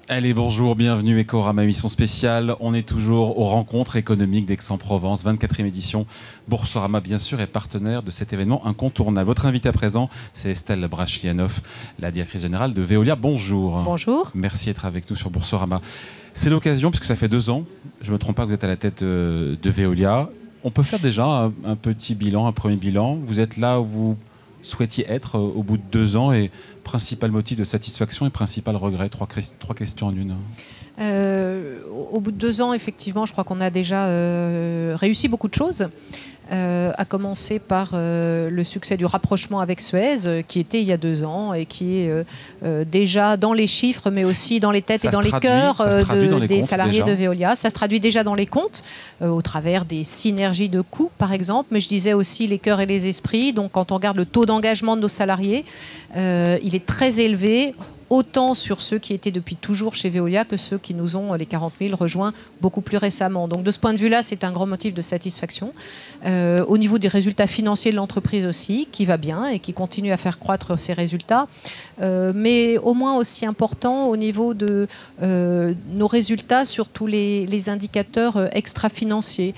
Allez, bonjour, bienvenue Ecorama, émission spéciale. On est toujours aux rencontres économiques d'Aix-en-Provence, 24e édition. Boursorama, bien sûr, est partenaire de cet événement incontournable. Votre invité à présent, c'est Estelle Brachlianoff, la directrice générale de Veolia. Bonjour. Bonjour. Merci d'être avec nous sur Boursorama. C'est l'occasion, puisque ça fait 2 ans, je ne me trompe pas, que vous êtes à la tête de Veolia. On peut faire déjà un petit bilan, un premier bilan. Vous êtes là où vous souhaitiez être au bout de 2 ans et principal motif de satisfaction et principal regret. Trois questions en une. Au bout de 2 ans, effectivement, je crois qu'on a déjà réussi beaucoup de choses. À commencer par le succès du rapprochement avec Suez, qui était il y a 2 ans et qui est déjà dans les chiffres, mais aussi dans les têtes et dans les cœurs des salariés de Veolia. Ça se traduit déjà dans les comptes, au travers des synergies de coûts, par exemple, mais je disais aussi les cœurs et les esprits. Donc quand on regarde le taux d'engagement de nos salariés, il est très élevé, autant sur ceux qui étaient depuis toujours chez Veolia que ceux qui nous ont, les 40 000, rejoints beaucoup plus récemment. Donc de ce point de vue-là, c'est un grand motif de satisfaction. Au niveau des résultats financiers de l'entreprise aussi, qui va bien et qui continue à faire croître ses résultats. Mais au moins aussi important au niveau de nos résultats sur tous les indicateurs extra-financiers.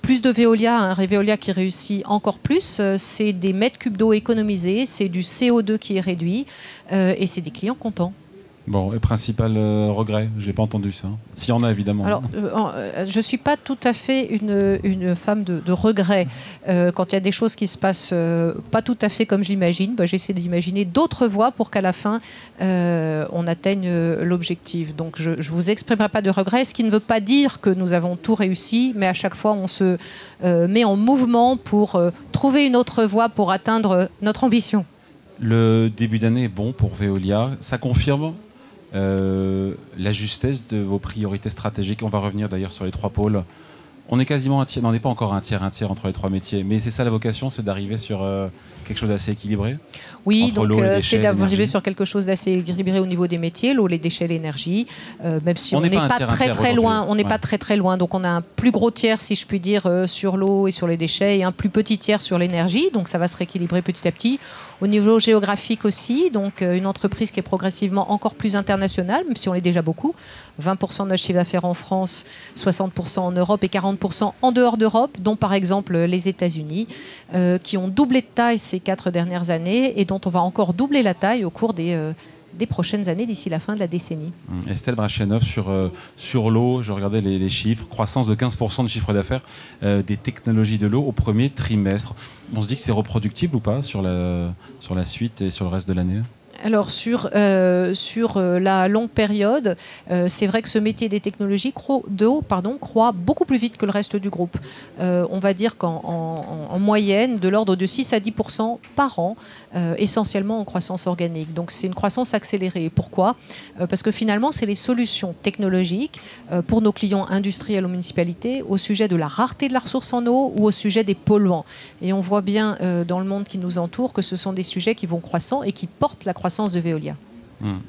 Plus de Veolia, un Veolia qui réussit encore plus, c'est des mètres cubes d'eau économisés, c'est du CO2 qui est réduit et c'est des clients contents. Bon, et principal regret, je n'ai pas entendu ça. S'il y en a, évidemment. Alors, je ne suis pas tout à fait une femme de regret. Quand il y a des choses qui se passent pas tout à fait comme je l'imagine, j'essaie d'imaginer d'autres voies pour qu'à la fin, on atteigne l'objectif. Donc, je ne vous exprimerai pas de regret, ce qui ne veut pas dire que nous avons tout réussi, mais à chaque fois, on se met en mouvement pour trouver une autre voie pour atteindre notre ambition. Le début d'année est bon pour Veolia. Ça confirme la justesse de vos priorités stratégiques. On va revenir d'ailleurs sur les 3 pôles. On est quasiment un tiers, non, on n'est pas encore un tiers entre les 3 métiers, mais c'est ça la vocation, c'est d'arriver sur quelque chose d'assez équilibré. Oui, donc c'est d'arriver sur quelque chose d'assez équilibré au niveau des métiers, l'eau, les déchets, l'énergie, même si on n'est pas très loin. On n'est pas très loin, donc on a un plus gros tiers, si je puis dire, sur l'eau et sur les déchets, et un plus petit tiers sur l'énergie, donc ça va se rééquilibrer petit à petit. Au niveau géographique aussi, donc une entreprise qui est progressivement encore plus internationale, même si on l'est déjà beaucoup. 20% de notre chiffre d'affaires en France, 60% en Europe et 40% en dehors d'Europe, dont par exemple les États-Unis, qui ont doublé de taille ces 4 dernières années et dont on va encore doubler la taille au cours des prochaines années d'ici la fin de la décennie. Estelle Brachlianoff, sur l'eau, je regardais les chiffres, croissance de 15% de chiffre d'affaires des technologies de l'eau au premier trimestre. On se dit que c'est reproductible ou pas sur la suite et sur le reste de l'année ? Alors sur la longue période, c'est vrai que ce métier des technologies d'eau croît beaucoup plus vite que le reste du groupe. On va dire qu'en moyenne, de l'ordre de 6 à 10% par an, essentiellement en croissance organique. Donc c'est une croissance accélérée. Pourquoi ? Parce que finalement, c'est les solutions technologiques pour nos clients industriels ou municipalités au sujet de la rareté de la ressource en eau ou au sujet des polluants. Et on voit bien dans le monde qui nous entoure que ce sont des sujets qui vont croissant et qui portent la croissance de Veolia.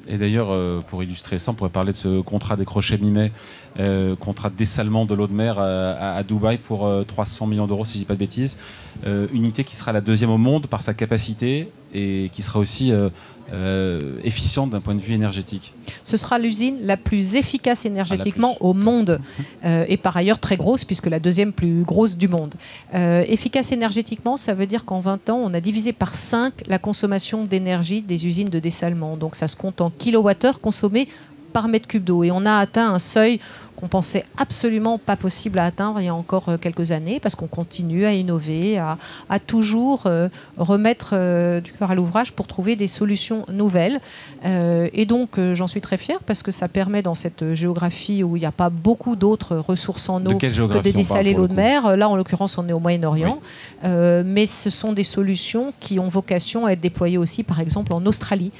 Et d'ailleurs, pour illustrer ça, on pourrait parler de ce contrat décroché mi-mai, contrat de dessalement de l'eau de mer à Dubaï pour 300 millions d'euros, si je ne dis pas de bêtises. Unité qui sera la 2e au monde par sa capacité et qui sera aussi efficiente d'un point de vue énergétique. Ce sera l'usine la plus efficace énergétiquement au monde et par ailleurs très grosse puisque la 2e plus grosse du monde. Efficace énergétiquement, ça veut dire qu'en 20 ans, on a divisé par 5 la consommation d'énergie des usines de dessalement. Donc ça se compte en kilowattheures consommés par mètre cube d'eau et on a atteint un seuil qu'on pensait absolument pas possible à atteindre il y a encore quelques années parce qu'on continue à innover, à toujours remettre du cœur à l'ouvrage pour trouver des solutions nouvelles. Et donc j'en suis très fière parce que ça permet dans cette géographie où il n'y a pas beaucoup d'autres ressources en eau que de dessaler l'eau de mer. Là en l'occurrence on est au Moyen-Orient. Oui. Mais ce sont des solutions qui ont vocation à être déployées aussi par exemple en Australie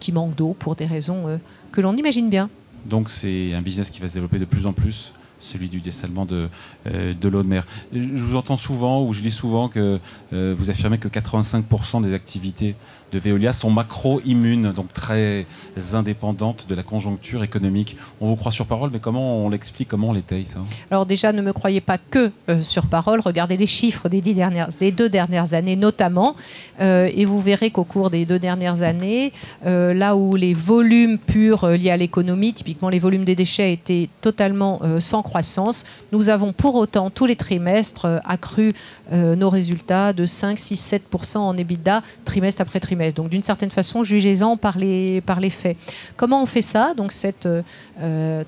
qui manque d'eau pour des raisons que l'on imagine bien. Donc c'est un business qui va se développer de plus en plus, celui du dessalement de l'eau de mer. Je vous entends souvent, ou je lis souvent que vous affirmez que 85% des activités Veolia sont macro-immunes, donc très indépendantes de la conjoncture économique. On vous croit sur parole, mais comment on l'explique, comment on l'étaye, ça? Alors déjà, ne me croyez pas que sur parole. Regardez les chiffres des 2 dernières années notamment, et vous verrez qu'au cours des 2 dernières années, là où les volumes purs liés à l'économie, typiquement les volumes des déchets, étaient totalement sans croissance, nous avons pour autant tous les trimestres accru nos résultats de 5, 6, 7% en EBITDA trimestre après trimestre. Donc d'une certaine façon, jugez-en par les faits. Comment on fait ça? Donc cette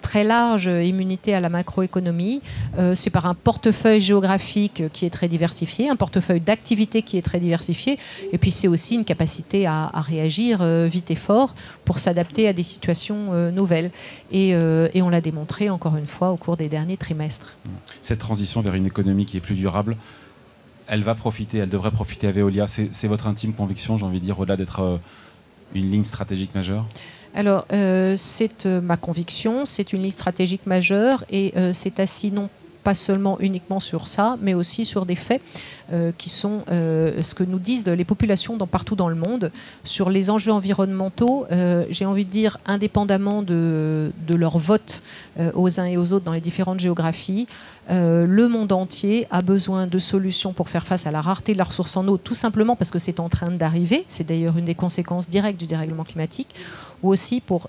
très large immunité à la macroéconomie, c'est par un portefeuille géographique qui est très diversifié, un portefeuille d'activités qui est très diversifié, et puis c'est aussi une capacité à réagir vite et fort pour s'adapter à des situations nouvelles. Et on l'a démontré encore une fois au cours des derniers trimestres. Cette transition vers une économie qui est plus durable, elle va profiter, elle devrait profiter à Veolia. C'est votre intime conviction, j'ai envie de dire, au-delà d'être une ligne stratégique majeure? Alors, c'est ma conviction, c'est une ligne stratégique majeure, et c'est assis non pas seulement uniquement sur ça, mais aussi sur des faits qui sont ce que nous disent les populations partout dans le monde sur les enjeux environnementaux. J'ai envie de dire, indépendamment de leur vote aux uns et aux autres dans les différentes géographies, le monde entier a besoin de solutions pour faire face à la rareté de la ressource en eau, tout simplement parce que c'est en train d'arriver. C'est d'ailleurs une des conséquences directes du dérèglement climatique, ou aussi pour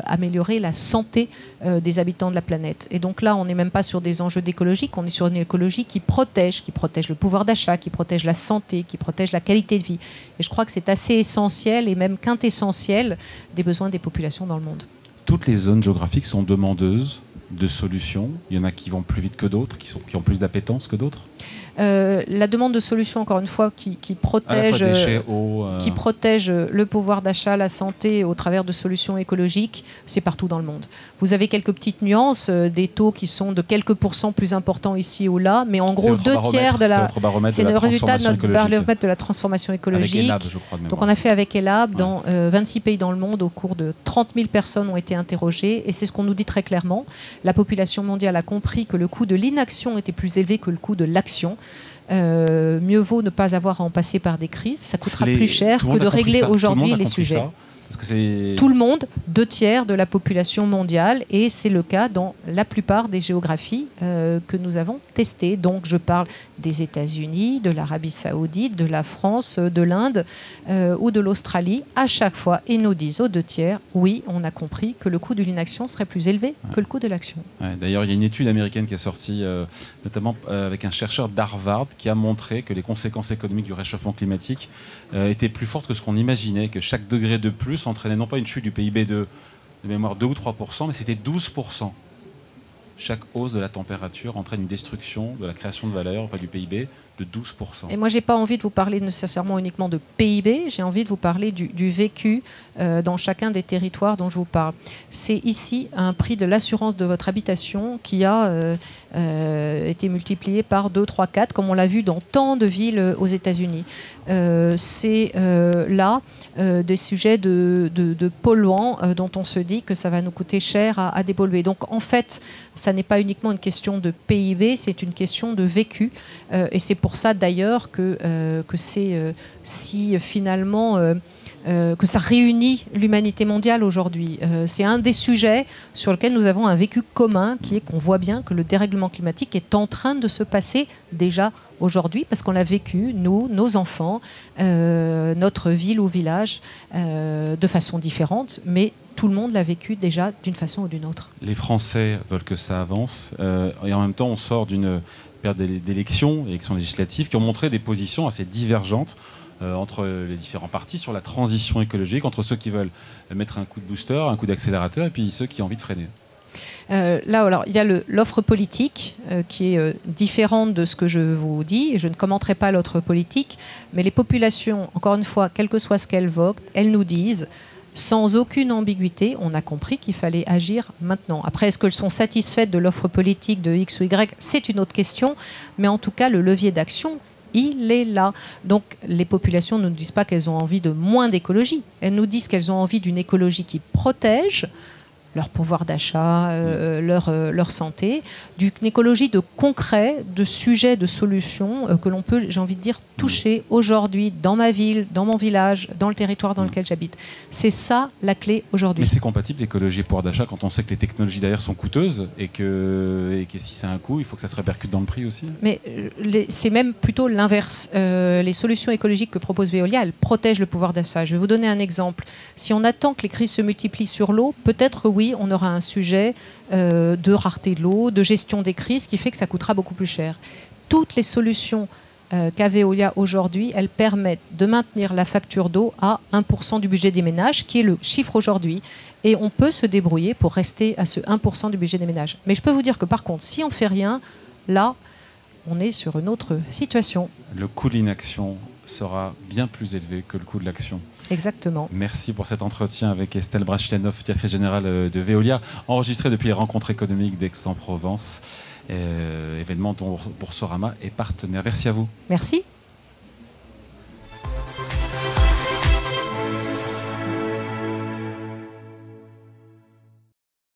améliorer la santé des habitants de la planète. Et donc là, on n'est même pas sur des enjeux d'écologie, on est sur une écologie qui protège le pouvoir d'achat, qui protège la santé, qui protège la qualité de vie. Et je crois que c'est assez essentiel, et même quintessentiel, des besoins des populations dans le monde. Toutes les zones géographiques sont demandeuses de solutions. Il y en a qui vont plus vite que d'autres, qui ont plus d'appétence que d'autres. La demande de solutions, encore une fois, qui protège le pouvoir d'achat, la santé, au travers de solutions écologiques, c'est partout dans le monde. Vous avez quelques petites nuances, des taux qui sont de quelques pourcents plus importants ici ou là, mais en gros, 2 tiers de la... C'est le résultat de notre baromètre de la transformation écologique. Avec ELAB, je crois, de mémoire. Donc on a fait avec ELAB dans 26 pays dans le monde, au cours de 30 000 personnes ont été interrogées, et c'est ce qu'on nous dit très clairement. La population mondiale a compris que le coût de l'inaction était plus élevé que le coût de l'action. Mieux vaut ne pas avoir à en passer par des crises. Ça coûtera plus cher que de régler aujourd'hui les sujets. Tout le monde, 2 tiers de la population mondiale, et c'est le cas dans la plupart des géographies que nous avons testées. Donc je parle des États-Unis, de l'Arabie Saoudite, de la France, de l'Inde ou de l'Australie. À chaque fois, ils nous disent aux 2 tiers, oui, on a compris que le coût de l'inaction serait plus élevé que le coût de l'action. Ouais, d'ailleurs, il y a une étude américaine qui est sortie, notamment avec un chercheur d'Harvard, qui a montré que les conséquences économiques du réchauffement climatique étaient plus fortes que ce qu'on imaginait, que chaque degré de plus entraînait non pas une chute du PIB de mémoire 2 ou 3%, mais c'était 12%. Chaque hausse de la température entraîne une destruction de la création de valeur, enfin du PIB, de 12%. Et moi, je n'ai pas envie de vous parler nécessairement uniquement de PIB, j'ai envie de vous parler du vécu dans chacun des territoires dont je vous parle. C'est ici un prix de l'assurance de votre habitation qui a été multiplié par 2, 3, 4, comme on l'a vu dans tant de villes aux États-Unis. C'est là des sujets de polluants dont on se dit que ça va nous coûter cher à dépolluer. Donc en fait, ça n'est pas uniquement une question de PIB, c'est une question de vécu. Et c'est pour ça d'ailleurs que c'est si finalement... que ça réunit l'humanité mondiale aujourd'hui. C'est un des sujets sur lesquels nous avons un vécu commun, qui est qu'on voit bien que le dérèglement climatique est en train de se passer déjà aujourd'hui, parce qu'on l'a vécu, nous, nos enfants, notre ville ou village, de façon différente, mais tout le monde l'a vécu déjà d'une façon ou d'une autre. Les Français veulent que ça avance, et en même temps on sort d'une période d'élections législatives, qui ont montré des positions assez divergentes entre les différents partis sur la transition écologique, entre ceux qui veulent mettre un coup de booster, un coup d'accélérateur, et puis ceux qui ont envie de freiner. Là, alors, il y a l'offre politique qui est différente de ce que je vous dis, et je ne commenterai pas l'offre politique, mais les populations, encore une fois, quel que soit ce qu'elles votent, elles nous disent, sans aucune ambiguïté, on a compris qu'il fallait agir maintenant. Après, est-ce qu'elles sont satisfaites de l'offre politique de X ou Y? C'est une autre question, mais en tout cas, le levier d'action, il est là. Donc les populations ne nous disent pas qu'elles ont envie de moins d'écologie. Elles nous disent qu'elles ont envie d'une écologie qui protège leur pouvoir d'achat, leur santé, d'une écologie de concret, de sujets, de solutions que l'on peut, j'ai envie de dire, toucher aujourd'hui dans ma ville, dans mon village, dans le territoire dans lequel j'habite. C'est ça la clé aujourd'hui. Mais c'est compatible l'écologie et pouvoir d'achat quand on sait que les technologies derrière sont coûteuses et que si c'est un coût, il faut que ça se répercute dans le prix aussi. Mais c'est même plutôt l'inverse. Les solutions écologiques que propose Veolia, elles protègent le pouvoir d'achat. Je vais vous donner un exemple. Si on attend que les crises se multiplient sur l'eau, peut-être que oui, on aura un sujet de rareté de l'eau, de gestion des crises, qui fait que ça coûtera beaucoup plus cher. Toutes les solutions qu'a Veolia aujourd'hui, elles permettent de maintenir la facture d'eau à 1% du budget des ménages, qui est le chiffre aujourd'hui. Et on peut se débrouiller pour rester à ce 1% du budget des ménages. Mais je peux vous dire que par contre, si on ne fait rien, là, on est sur une autre situation. Le coût de l'inaction sera bien plus élevé que le coût de l'action. Exactement. Merci pour cet entretien avec Estelle Brachlianoff, directrice générale de Veolia, enregistré depuis les rencontres économiques d'Aix-en-Provence, événement dont Boursorama est partenaire. Merci à vous. Merci.